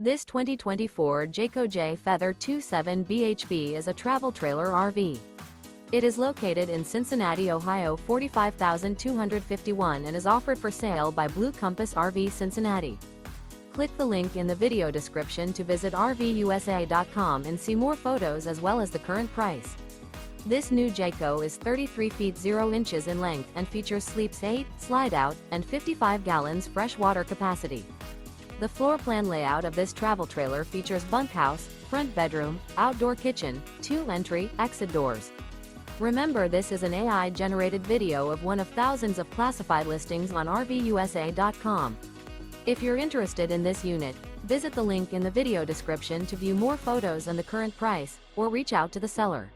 This 2024 Jayco Jay Feather 27 BHB is a travel trailer RV. It is located in Cincinnati, Ohio 45251 and is offered for sale by Blue Compass RV Cincinnati. Click the link in the video description to visit RVUSA.com and see more photos as well as the current price. This new Jayco is 33 feet 0 inches in length and features sleeps 8, slide-out, and 55 gallons fresh water capacity. The floor plan layout of this travel trailer features bunkhouse, front bedroom, outdoor kitchen, 2 entry, exit doors. Remember, this is an AI-generated video of one of thousands of classified listings on RVUSA.com. If you're interested in this unit, visit the link in the video description to view more photos and the current price, or reach out to the seller.